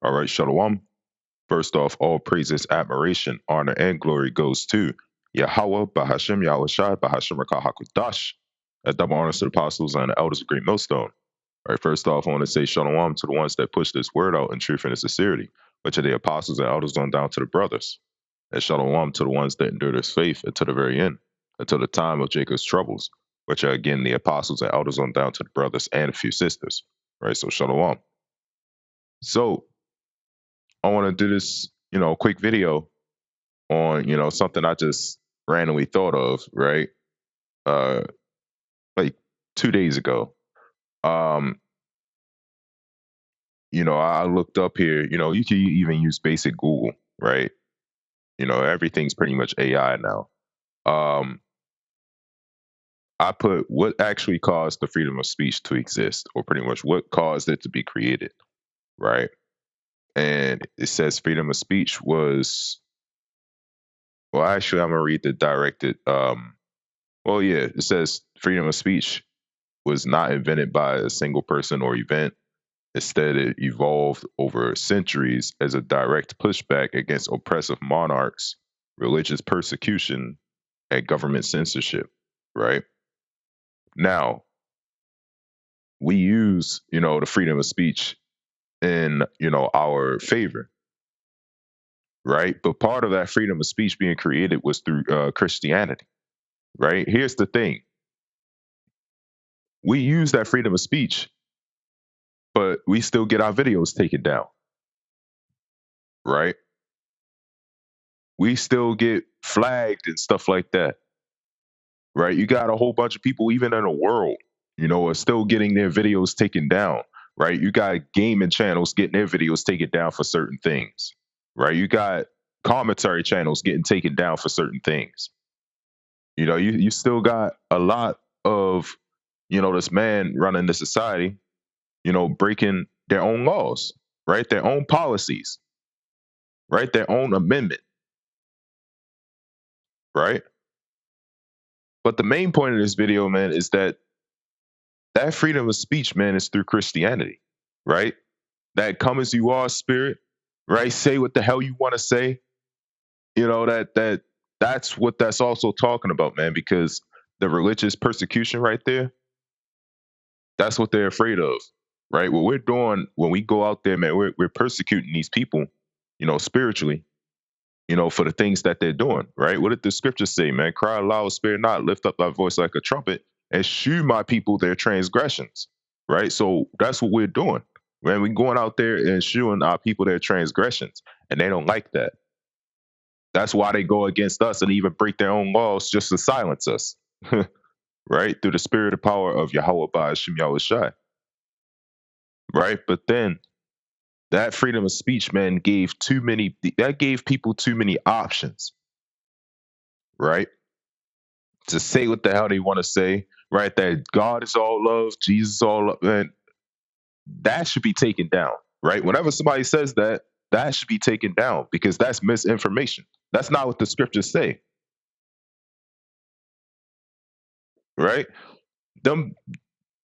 All right, Shalom. First off, all praises, admiration, honor, and glory goes to Yahweh, Bahashem, Yahushai, Bahashem, Rakah HaKodash. A double honors to the apostles and the elders of Great Millstone. All right, first off, I want to say Shalom to the ones that push this word out in truth and in sincerity, which are the apostles and elders on down to the brothers. And Shalom to the ones that endure this faith until the very end, until the time of Jacob's troubles, which are again the apostles and elders on down to the brothers and a few sisters. All right, so Shalom. So, I want to do this, quick video on, something I just randomly thought of, right? Uh, like 2 days ago. Um, I looked up here, you can even use basic Google, right? Everything's pretty much AI now. I put what actually caused the freedom of speech to exist, or pretty much what caused it to be created, right? And it says freedom of speech was, well, actually, I'm gonna read the directed. Well, yeah, it says freedom of speech was not invented by a single person or event. Instead, it evolved over centuries as a direct pushback against oppressive monarchs, religious persecution, and government censorship, right? Now, we use, the freedom of speech in, our favor, right? But part of that freedom of speech being created was through Christianity, right? Here's the thing. We use that freedom of speech, but we still get our videos taken down, right? We still get flagged and stuff like that, right? You got a whole bunch of people, even in the world, are still getting their videos taken down, right? You got gaming channels getting their videos taken down for certain things, right? You got commentary channels getting taken down for certain things. You still got a lot of, this man running the society, breaking their own laws, right? Their own policies, right? Their own amendment, right? But the main point of this video, man, is that freedom of speech, man, is through Christianity, right? That come as you are spirit, right? Say what the hell you want to say. That's what that's also talking about, man, because the religious persecution right there, that's what they're afraid of, right? What we're doing when we go out there, man, we're persecuting these people, spiritually, for the things that they're doing, right? What did the scriptures say, man? Cry aloud, spare not, lift up thy voice like a trumpet, and shew my people their transgressions, right? So that's what we're doing, man. We're going out there and shewing our people their transgressions, and they don't like that. That's why they go against us and even break their own laws just to silence us, right? Through the spirit and power of Yahweh Ba'ashim Yahushai, right? But then that freedom of speech, man, gave people too many options, right? To say what the hell they want to say, right? That God is all love, Jesus is all love, man. That should be taken down, right? Whenever somebody says that, that should be taken down because that's misinformation. That's not what the scriptures say, right? Them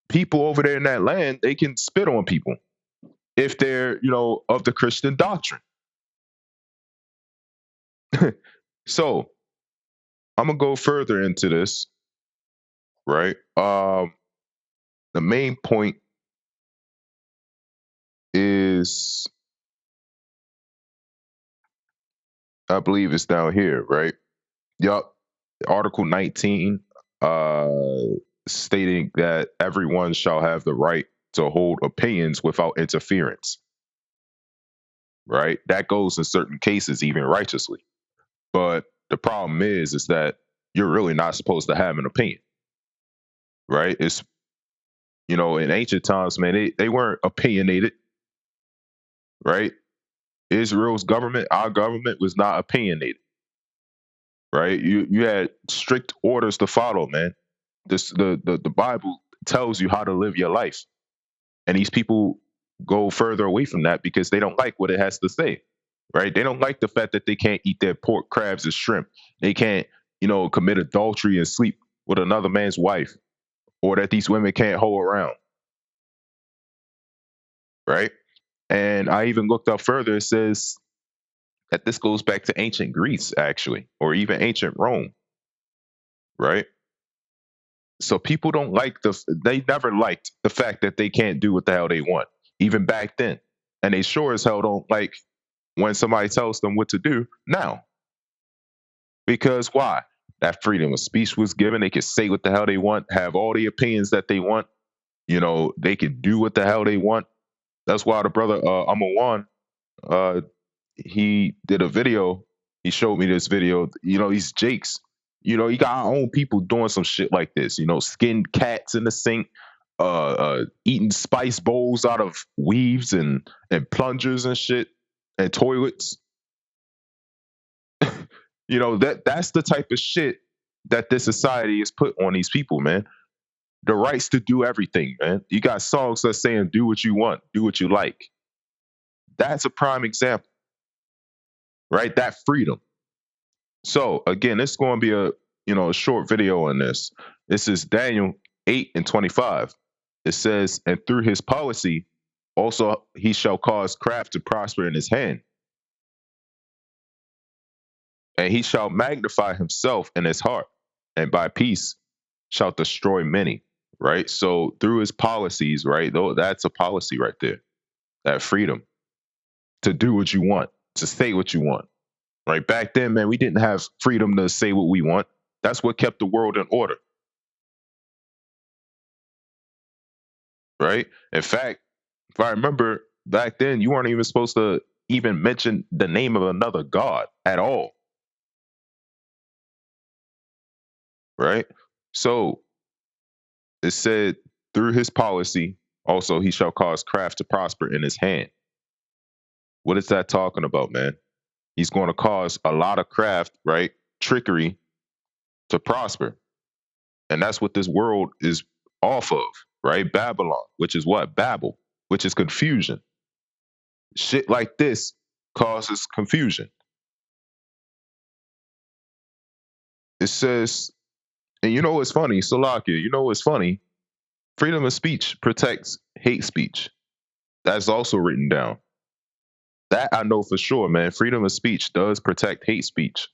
people over there in that land, they can spit on people if they're, of the Christian doctrine. So I'm gonna go further into this, right? The main point is, I believe it's down here, right? Yup. Article 19, stating that everyone shall have the right to hold opinions without interference, right? That goes in certain cases, even righteously. But the problem is that you're really not supposed to have an opinion, right? It's, in ancient times, man, they weren't opinionated, right? Israel's government, our government, was not opinionated, right? You had strict orders to follow, man. The Bible tells you how to live your life, and these people go further away from that because they don't like what it has to say, right? They don't like the fact that they can't eat their pork, crabs, and shrimp. They can't, commit adultery and sleep with another man's wife, or that these women can't hoe around, right? And I even looked up further. It says that this goes back to ancient Greece, actually, or even ancient Rome, right? So people don't like they never liked the fact that they can't do what the hell they want, even back then. And they sure as hell don't like when somebody tells them what to do now. Because why? That freedom of speech was given. They could say what the hell they want, have all the opinions that they want. They could do what the hell they want. That's why the brother Amawan, uh, he did a video. He showed me this video. These Jakes. You got our own people doing some shit like this. Skinned cats in the sink, eating spice bowls out of weaves and plungers and shit and toilets. That's the type of shit that this society is put on these people, man. The rights to do everything, man. You got songs that saying do what you want, do what you like. That's a prime example, right? That freedom. So again, it's going to be a short video on this. This is Daniel 8:25. It says, and through his policy, also he shall cause craft to prosper in his hand, and he shall magnify himself in his heart, and by peace shall destroy many. Right. So through his policies, right, though, that's a policy right there. That freedom to do what you want, to say what you want. Right. Back then, man, we didn't have freedom to say what we want. That's what kept the world in order. Right. In fact, if I remember back then, you weren't even supposed to even mention the name of another god at all. Right. So it said, through his policy, also he shall cause craft to prosper in his hand. What is that talking about, man? He's going to cause a lot of craft, right? Trickery to prosper. And that's what this world is off of, right? Babylon, which is what? Babel, which is confusion. Shit like this causes confusion. It says, and you know what's funny, Salakia, you know what's funny? Freedom of speech protects hate speech. That's also written down. That I know for sure, man. Freedom of speech does protect hate speech.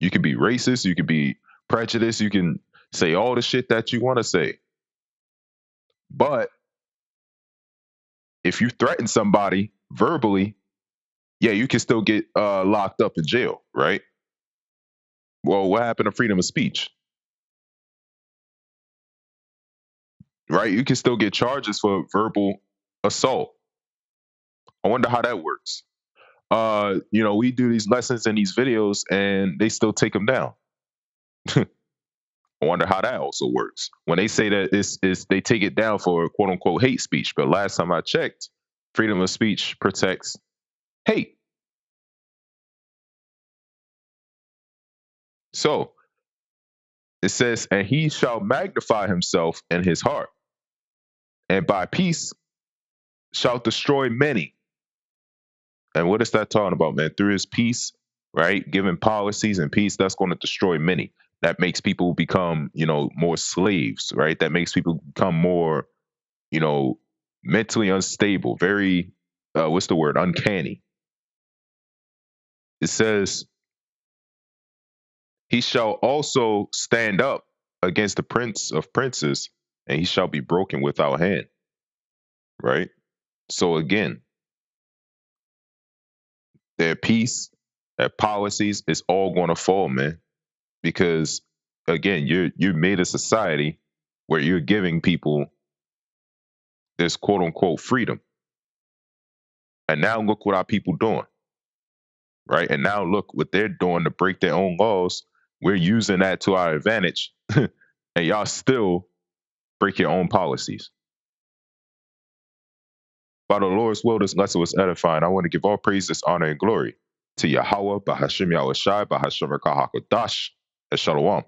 You can be racist, you can be prejudiced, you can say all the shit that you want to say. But if you threaten somebody verbally, yeah, you can still get locked up in jail, right? Well, what happened to freedom of speech? Right? You can still get charges for verbal assault. I wonder how that works. We do these lessons and these videos and they still take them down. I wonder how that also works. When they say that it's they take it down for quote unquote hate speech, but last time I checked, freedom of speech protects hate. So it says, and he shall magnify himself in his heart, and by peace shall destroy many. And what is that talking about, man? Through his peace, right? Giving policies and peace, that's going to destroy many. That makes people become, more slaves, right? That makes people become more, mentally unstable, very, what's the word? Uncanny. It says, he shall also stand up against the prince of princes, and he shall be broken without hand, right? So again, their peace, their policies, it's all going to fall, man. Because again, you made a society where you're giving people this quote unquote freedom. And now look what our people doing, right? And now look what they're doing to break their own laws. We're using that to our advantage, and y'all still break your own policies. By the Lord's will, this lesson was edifying. I want to give all praises, honor, and glory to Yahweh, Bahashim Yahushai, Bahashim Rakahakodash, and Shalom.